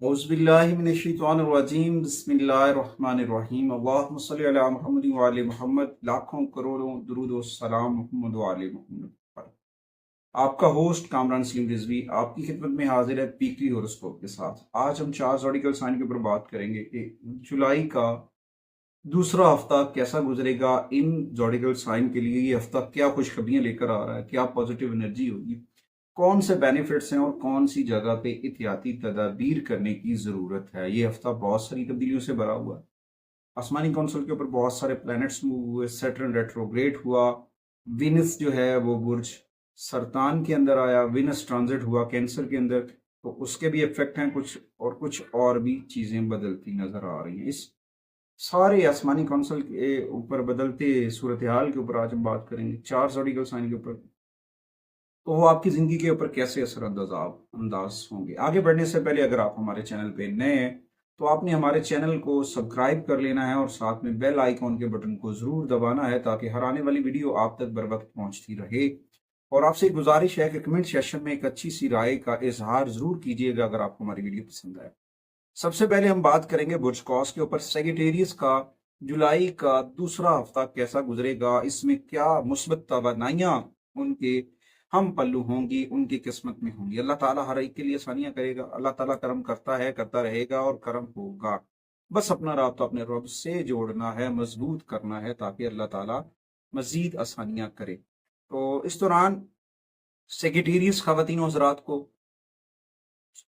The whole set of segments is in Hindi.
औज़ुबिल्लाहिमिनश्शैतानिर्रजीम बिस्मिल्लाहिर्रहमानिर्रहीम अल्लाहुम्मा सल्लि अला मुहम्मद व आले मोहम्मद। लाखों करोड़ों दुरूद व सलाम मोहम्मद व आले मोहम्मद पर। आपका होस्ट कामरान सलीम रिजवी आपकी खिदमत में हाजिर है वीकली हॉरोस्कोप के साथ। आज हम 4 ज़ोडिकल साइन के ऊपर बात करेंगे कि जुलाई का दूसरा हफ्ता कैसा गुजरेगा। इन ज़ोडिकल साइन के लिए ये हफ्ता क्या खुशखबरियां लेकर आ रहा है, क्या पॉजिटिव एनर्जी होगी, कौन से बेनिफिट्स हैं और कौन सी जगह पे एहतियाती तदाबीर करने की ज़रूरत है। ये हफ्ता बहुत सारी तब्दीलियों से भरा हुआ है। आसमानी कौंसल के ऊपर बहुत सारे प्लैनेट्स मूव हुए, सैटर्न रेट्रोग्रेड हुआ, विनस जो है वो बुर्ज सरतान के अंदर आया, विनस ट्रांजिट हुआ कैंसर के अंदर, तो उसके भी इफेक्ट हैं कुछ और भी चीज़ें बदलती नज़र आ रही हैं। इस सारे आसमानी कौंसल के ऊपर बदलते सूरत हाल के ऊपर आज हम बात करेंगे, 4 ज़ोडिकल साइन के ऊपर, तो वो आपकी ज़िंदगी के ऊपर कैसे अंदाज होंगे। आगे बढ़ने से पहले अगर आप हमारे चैनल पे नए हैं तो आपने हमारे चैनल को सब्सक्राइब कर लेना है और साथ में बेल आइकॉन के बटन को ज़रूर दबाना है ताकि हर आने वाली वीडियो आप तक बर वक्त पहुंचती रहे। और आपसे एक गुजारिश है कि कमेंट सेक्शन में एक अच्छी सी राय का इजहार ज़रूर कीजिएगा अगर आपको हमारी वीडियो पसंद आए। सबसे पहले हम बात करेंगे बुर्ज कॉस के ऊपर। सेगिटेरियस का जुलाई का दूसरा हफ्ता कैसा गुजरेगा, इसमें क्या मुस्बत तवानाइयाँ उनके हम पल्लू होंगी, उनकी किस्मत में होंगी। अल्लाह ताला हर एक के लिए आसानियां करेगा। अल्लाह ताला करम करता है, करता रहेगा और करम होगा। बस अपना राब्ता अपने रब से जोड़ना है, मजबूत करना है ताकि अल्लाह ताला मजीद आसानियां करे। तो इस दौरान सेगिटेरियस खवातीन हज़रात को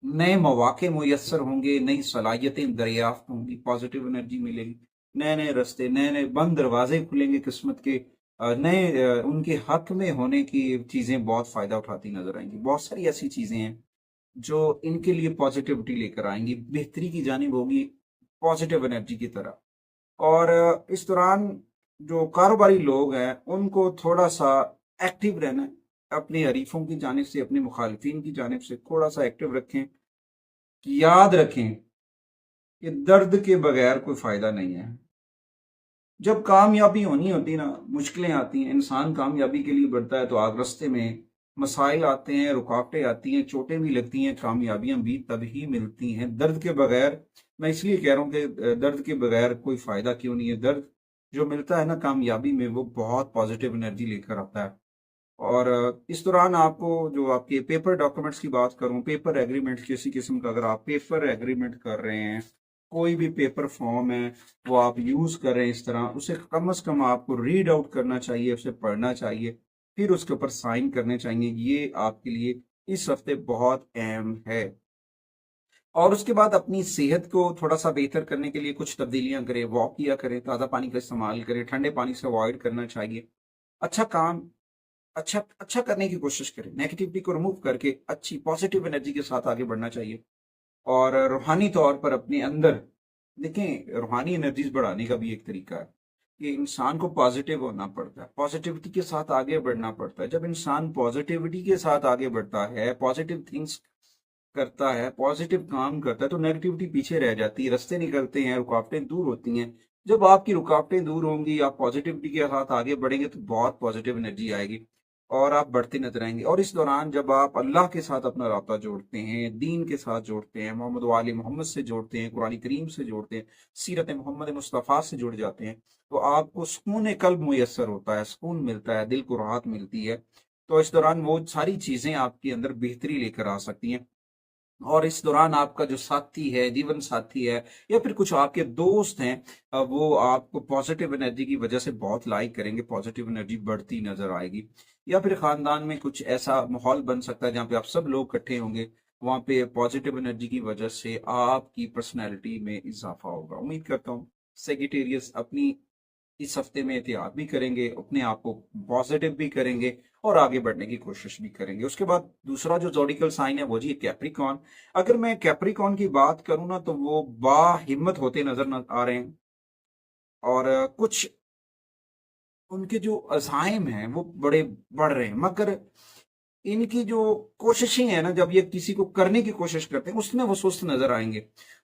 नए मौके मुयस्सर होंगे, नई सलाहियतें दरियाफ्त होंगी, पॉजिटिव एनर्जी मिलेगी, नए नए रास्ते, नए नए बंद दरवाजे खुलेंगे किस्मत के, नए उनके हक में होने की चीज़ें बहुत फ़ायदा उठाती नजर आएंगी। बहुत सारी ऐसी चीज़ें हैं जो इनके लिए पॉजिटिविटी लेकर आएंगी, बेहतरी की जानिब होगी, पॉजिटिव एनर्जी की तरह। और इस दौरान जो कारोबारी लोग हैं उनको थोड़ा सा एक्टिव रहना है। अपने हरीफों की जानिब से, अपने मुखालिफिन की जानिब से थोड़ा सा एक्टिव रखें। याद रखें कि दर्द के बगैर कोई फायदा नहीं है। जब कामयाबी होनी होती ना, मुश्किलें आती हैं, इंसान कामयाबी के लिए बढ़ता है तो आग रास्ते में मसाइल आते हैं, रुकावटें आती हैं, चोटें भी लगती हैं, कामयाबियां भी तभी मिलती हैं। दर्द के बगैर, मैं इसलिए कह रहा हूँ कि दर्द के बगैर कोई फायदा क्यों नहीं है। दर्द जो मिलता है ना कामयाबी में, वो बहुत पॉजिटिव एनर्जी लेकर आता है। और इस दौरान आपको जो आपके पेपर डॉक्यूमेंट्स की बात करूं, पेपर एग्रीमेंट किसी किस्म का अगर आप पेपर एग्रीमेंट कर रहे हैं, कोई भी पेपर फॉर्म है वो आप यूज कर रहे हैं इस तरह, उसे कम से कम आपको रीड आउट करना चाहिए, उसे पढ़ना चाहिए, फिर उसके ऊपर साइन करने चाहिए। ये आपके लिए इस हफ्ते बहुत अहम है। और उसके बाद अपनी सेहत को थोड़ा सा बेहतर करने के लिए कुछ तब्दीलियां करें, वॉक किया करें, ताज़ा पानी का इस्तेमाल करें, ठंडे पानी से अवॉइड करना चाहिए। अच्छा काम अच्छा अच्छा करने की कोशिश करें, नेगेटिविटी को रिमूव करके अच्छी पॉजिटिव एनर्जी के साथ आगे बढ़ना चाहिए। और रूहानी तौर पर अपने अंदर देखें, रूहानी एनर्जीज बढ़ाने का भी एक तरीका है कि इंसान को पॉजिटिव होना पड़ता है, पॉजिटिविटी के साथ आगे बढ़ना पड़ता है। जब इंसान पॉजिटिविटी के साथ आगे बढ़ता है, पॉजिटिव थिंग्स करता है, पॉजिटिव काम करता है, तो नेगेटिविटी पीछे रह जाती है, रास्ते निकलते हैं, रुकावटें दूर होती हैं। जब आपकी रुकावटें दूर होंगी, आप पॉजिटिविटी के साथ आगे बढ़ेंगे तो बहुत पॉजिटिव एनर्जी आएगी और आप बढ़ते नजर आएंगे। और इस दौरान जब आप अल्लाह के साथ अपना राब्ता जोड़ते हैं, दीन के साथ जोड़ते हैं, मोहम्मद वाले मोहम्मद से जोड़ते हैं, कुरान करीम से जोड़ते हैं, सीरत मोहम्मद मुस्तफ़ा से जुड़ जाते हैं, तो आपको सुकून कल्ब मुयस्सर होता है, सुकून मिलता है, दिल को राहत मिलती है। तो इस दौरान वो सारी चीजें आपके अंदर बेहतरी लेकर आ सकती हैं। और इस दौरान आपका जो साथी है, जीवन साथी है, या फिर कुछ आपके दोस्त हैं, वो आपको पॉजिटिव एनर्जी की वजह से बहुत लाइक करेंगे, पॉजिटिव एनर्जी बढ़ती नजर आएगी। या फिर खानदान में कुछ ऐसा माहौल बन सकता है जहाँ पे आप सब लोग इकट्ठे होंगे, वहां पे पॉजिटिव एनर्जी की वजह से आपकी पर्सनैलिटी में इजाफा होगा। उम्मीद करता हूँ सेगिटेरियस अपनी इस हफ्ते में एहतियात भी करेंगे, अपने आप को पॉजिटिव भी करेंगे और आगे बढ़ने की कोशिश भी करेंगे। उसके बाद दूसरा जो जोडिकल साइन है वो जी कैप्रिकॉन। अगर मैं कैप्रिकॉन की बात करूं ना, तो वो बाहिम्मत होते नजर न आ रहे हैं और कुछ उनके जो अज़ाइम हैं वो बड़े बढ़ रहे हैं, मगर इनकी जो कोशिशें हैं ना, जब ये किसी को करने की कोशिश करते हैं उसमें वो सुस्त नजर आएंगे,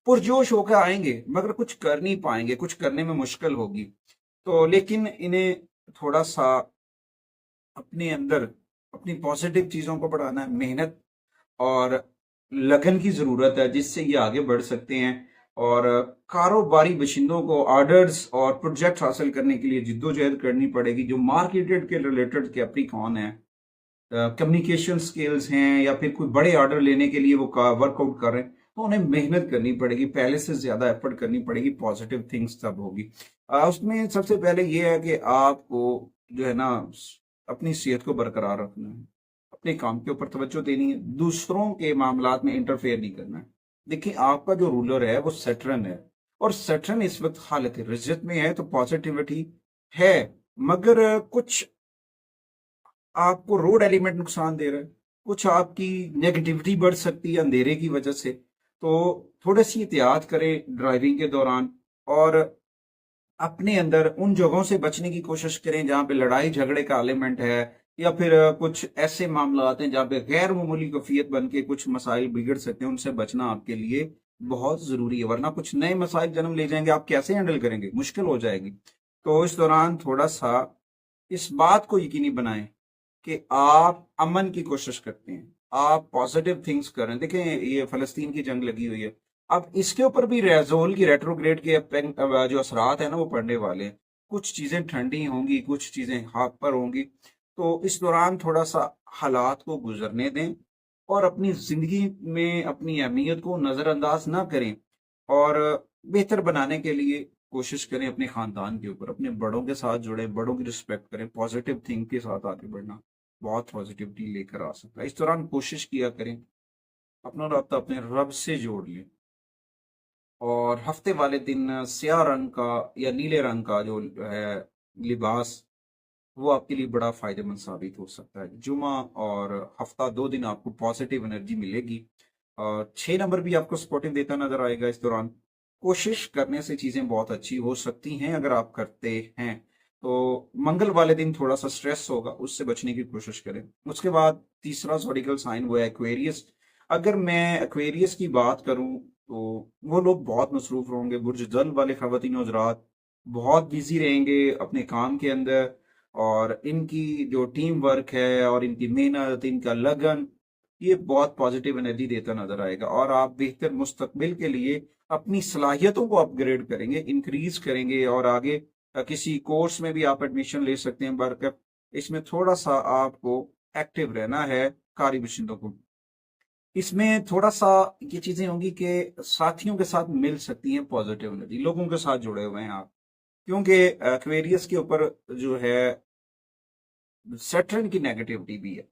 पुरजोश होकर आएंगे मगर कुछ कर नहीं पाएंगे, कुछ करने में मुश्किल होगी। तो लेकिन इन्हें थोड़ा सा अपने अंदर अपनी पॉजिटिव चीजों को बढ़ाना है, मेहनत और लगन की जरूरत है जिससे ये आगे बढ़ सकते हैं। और कारोबारी बशिंदों को ऑर्डर्स और प्रोजेक्ट हासिल करने के लिए जिद्दोजहद करनी पड़ेगी। जो मार्केटेड के रिलेटेड कैप्रिकॉन है, कम्युनिकेशन स्किल्स हैं या फिर कोई बड़े ऑर्डर लेने के लिए वो वर्कआउट कर रहे हैं, तो उन्हें मेहनत करनी पड़ेगी, पहले से ज्यादा एफर्ट करनी पड़ेगी। पॉजिटिव थिंग्स तब होगी। उसमें सबसे पहले ये है कि आपको जो है ना अपनी सेहत को बरकरार रखना है, अपने काम के ऊपर तवज्जो देनी है, दूसरों के मामलात में इंटरफेयर नहीं करना है। देखिए आपका जो रूलर है वो सैटर्न है, और सैटर्न इस वक्त हालत रिज्जत में है, तो पॉजिटिविटी है, मगर कुछ आपको रोड एलिमेंट नुकसान दे रहा है, कुछ आपकी नेगेटिविटी बढ़ सकती है अंधेरे की वजह से। तो थोड़ी सी एहतियात करें ड्राइविंग के दौरान, और अपने अंदर उन जगहों से बचने की कोशिश करें जहां पे लड़ाई झगड़े का एलिमेंट है, या फिर कुछ ऐसे मामला आते हैं जहां पे गैर मामूली कैफियत बन के कुछ मसाइल बिगड़ सकते हैं। उनसे बचना आपके लिए बहुत जरूरी है, वरना कुछ नए मसाइल जन्म ले जाएंगे। आप कैसे हैंडल करेंगे, मुश्किल हो जाएगी। तो इस दौरान थोड़ा सा इस बात को यकीनी बनाएं कि आप अमन की कोशिश करते हैं, आप पॉजिटिव थिंग्स करें। देखें ये फलस्तीन की जंग लगी हुई है, अब इसके ऊपर भी रेजोल की रेट्रोग्रेड के जो असरात है ना वो पड़ने वाले हैं। कुछ चीजें ठंडी होंगी, कुछ चीजें हाथ पर होंगी। तो इस दौरान थोड़ा सा हालात को गुजरने दें, और अपनी जिंदगी में अपनी अहमियत को नजरअंदाज ना करें, और बेहतर बनाने के लिए कोशिश करें अपने खानदान के ऊपर, अपने बड़ों के साथ जुड़े, बड़ों की रिस्पेक्ट करें, पॉजिटिव थिंक के साथ आगे बढ़ना बहुत पॉजिटिविटी लेकर आ सकता है। इस दौरान कोशिश किया करें अपना राब्ता अपने रब से जोड़ लें, और हफ्ते वाले दिन स्याह रंग का या नीले रंग का जो है लिबास, वो आपके लिए बड़ा फायदेमंद साबित हो सकता है। जुमा और हफ्ता 2 दिन आपको पॉजिटिव एनर्जी मिलेगी, और 6 नंबर भी आपको सपोर्टिव देता नजर आएगा। इस दौरान कोशिश करने से चीजें बहुत अच्छी हो सकती हैं अगर आप करते हैं। तो मंगल वाले दिन थोड़ा सा स्ट्रेस होगा, उससे बचने की कोशिश करें। उसके बाद तीसरा ज़ोडिकल साइन वो है एक्वेरियस। अगर मैं एक्वेरियस की बात करूं तो वो लोग बहुत मसरूफ होंगे। बुर्ज जल वाले खवातीन हज़रात बहुत बिजी रहेंगे अपने काम के अंदर, और इनकी जो टीम वर्क है और इनकी मेहनत, इनका लगन, ये बहुत पॉजिटिव एनर्जी देता नजर आएगा। और आप बेहतर मुस्तकबिल के लिए अपनी सलाहियतों को अपग्रेड करेंगे, इंक्रीज करेंगे, और आगे किसी कोर्स में भी आप एडमिशन ले सकते हैं बढ़कर। इसमें थोड़ा सा आपको एक्टिव रहना है कारी बशिंदों को। इसमें थोड़ा सा ये चीजें होंगी कि साथियों के साथ मिल सकती हैं पॉजिटिव एनर्जी, लोगों के साथ जुड़े हुए हैं आप, क्योंकि एक्वेरियस के ऊपर जो है सैटर्न की नेगेटिविटी भी है।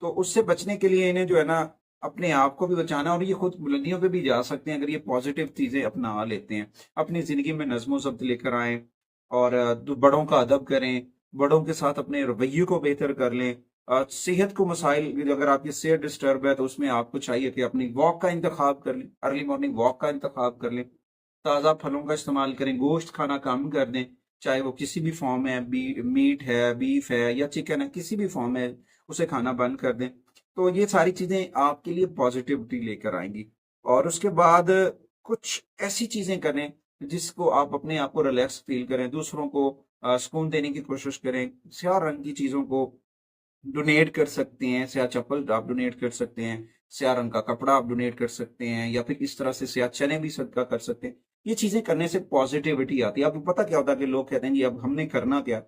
तो उससे बचने के लिए इन्हें जो है ना अपने आप को भी बचाना, और ये खुद बुलंदियों पे भी जा सकते हैं अगर ये पॉजिटिव चीजें अपना लेते हैं। अपनी जिंदगी में नज्मो ज़ब्त लेकर आए, और बड़ों का अदब करें, बड़ों के साथ अपने रवैये को बेहतर कर लें। सेहत को मसाइल, अगर आपकी सेहत डिस्टर्ब है तो उसमें आपको चाहिए कि अपनी वॉक का इंतखाब कर लें, अर्ली मॉर्निंग वॉक का इंतखाब कर लें, ताज़ा फलों का इस्तेमाल करें, गोश्त खाना कम कर दें, चाहे वो किसी भी फॉर्म में मीट है, बीफ है या चिकन है, किसी भी फॉर्म में उसे खाना बंद कर दें। तो ये सारी चीजें आपके लिए पॉजिटिविटी लेकर आएंगी। और उसके बाद कुछ ऐसी चीजें करें जिसको आप अपने आप को रिलैक्स फील करें, दूसरों को सुकून देने की कोशिश करें। स्याह रंग की चीजों को डोनेट कर सकते हैं, स्याह चप्पल आप डोनेट कर सकते हैं, स्याह रंग का कपड़ा आप डोनेट कर सकते हैं, या फिर इस तरह से स्याह चने भी सदका कर सकते हैं। ये चीजें करने से पॉजिटिविटी आती है। आपको पता क्या होता है कि लोग कहते हैं जी अब हमने करना क्या,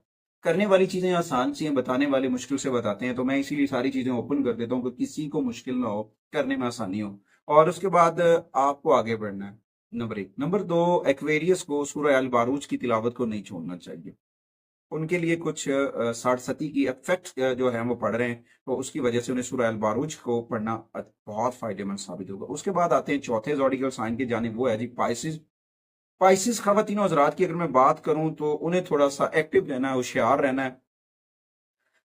करने वाली चीजें आसान सी हैं, बताने वाले मुश्किल से बताते हैं। तो मैं इसीलिए सारी चीजें ओपन कर देता हूँ कि किसी को मुश्किल ना हो, करने में आसानी हो। और उसके बाद आपको आगे बढ़ना है। नंबर 1। नंबर 2, एक्वेरियस को सूरह अल बारूज की तिलावत को नहीं छोड़ना चाहिए। उनके लिए कुछ साढ़सती की इफेक्ट जो है वो पढ़ रहे हैं, तो उसकी वजह से उन्हें सूरह अल बारूज को पढ़ना बहुत फायदेमंद साबित होगा। उसके बाद आते हैं चौथे ज़ोडिकल साइन की जानिब, वो है जी पाइसिस। पाइसिस खवातीन हज़रात की अगर मैं बात करूं तो उन्हें थोड़ा सा एक्टिव रहना है, होशियार रहना है,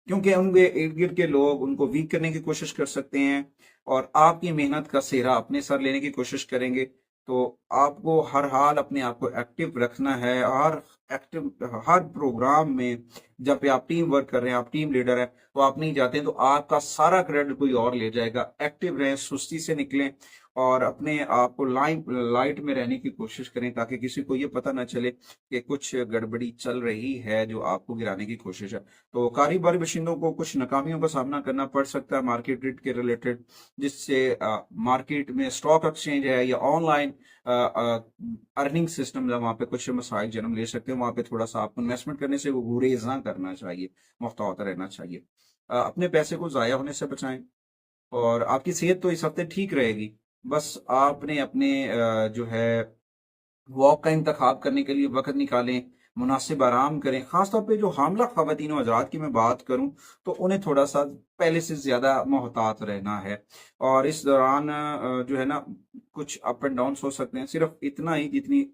क्योंकि उनके इर्द गिर्द के लोग उनको वीक करने की कोशिश कर सकते हैं, और आपकी मेहनत का सेहरा अपने सर लेने की कोशिश करेंगे। तो आपको हर हाल अपने आप को एक्टिव रखना है। हर प्रोग्राम में जब पे आप टीम वर्क कर रहे हैं, आप टीम लीडर हैं, तो आप नहीं जाते हैं तो आपका सारा क्रेडिट कोई और ले जाएगा। एक्टिव रहें, सुस्ती से निकलें, और अपने आप को लाइट में रहने की कोशिश करें, ताकि किसी को ये पता ना चले कि कुछ गड़बड़ी चल रही है जो आपको गिराने की कोशिश है। तो कारोबारी बाशिंदों को कुछ नाकामियों का सामना करना पड़ सकता है मार्केट रेट के रिलेटेड, जिससे मार्केट में स्टॉक एक्सचेंज है या ऑनलाइन अर्निंग सिस्टम है, वहां पे कुछ मसाइल जन्म ले सकते हैं। वहां पे थोड़ा सा आपको इन्वेस्टमेंट करने से वो गुरेज ना करना चाहिए, मुहतात रहना चाहिए। अपने पैसे को जाया होने से बचाएं, और आपकी सेहत तो इस हफ्ते ठीक रहेगी। बस आपने अपने जो है वॉक का इंतखाब करने के लिए वक्त निकालें, मुनासिब आराम करें। खासतौर पे जो हामला ख़वातीन हज़रात की मैं बात करूं, तो उन्हें थोड़ा सा पहले से ज़्यादा मोहतात रहना है। और इस दौरान जो है ना, कुछ अप एंड डाउन हो सकते हैं, सिर्फ इतना ही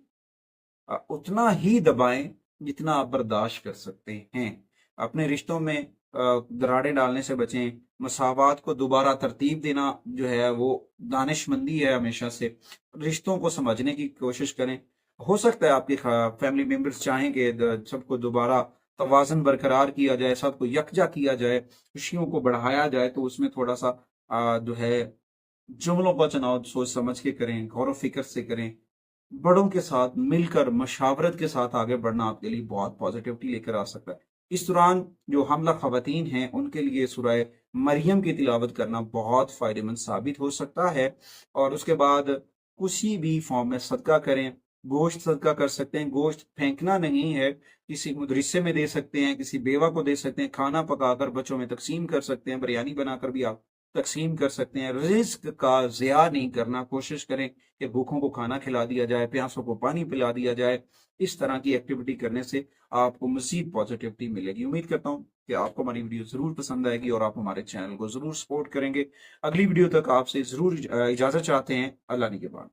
उतना ही दबाएं जितना आप बर्दाश्त कर सकते हैं। अपने रिश्तों में दरारें डालने से बचें। मसावात को दोबारा तरतीब देना जो है वो दानिशमंदी है हमेशा से। रिश्तों को समझने की कोशिश करें। हो सकता है आपके फैमिली मेंबर्स चाहें कि सबको दोबारा तवाज़ुन बरकरार किया जाए, सबको यकजा किया जाए, खुशियों को बढ़ाया जाए, तो उसमें थोड़ा सा जो है जुमलों का चुनाव सोच समझ के करें, गौर व फिक्र से करें। बड़ों के साथ मिलकर मशावरत के साथ आगे बढ़ना आपके लिए बहुत पॉजिटिविटी लेकर आ सकता है। इस दौरान जो हमला खवातीन हैं उनके लिए सूरह मरियम की तिलावत करना बहुत फायदेमंद साबित हो सकता है। और उसके बाद किसी भी फॉर्म में सदका करें। गोश्त सदका कर सकते हैं, गोश्त फेंकना नहीं है, किसी मुदरिसे में दे सकते हैं, किसी बेवा को दे सकते हैं, खाना पकाकर बच्चों में तकसीम कर सकते हैं, बिरयानी बनाकर भी आप तकसीम कर सकते हैं। रिस्क का ज़िया नहीं करना, कोशिश करें कि भूखों को खाना खिला दिया जाए, प्यासों को पानी पिला दिया जाए। इस तरह की एक्टिविटी करने से आपको मज़ीद पॉजिटिविटी मिलेगी। उम्मीद करता हूँ कि आपको हमारी वीडियो ज़रूर पसंद आएगी और आप हमारे चैनल को ज़रूर सपोर्ट करेंगे। अगली वीडियो तक आपसे ज़रूर इजाज़त चाहते हैं। अल्लाह निगहबान।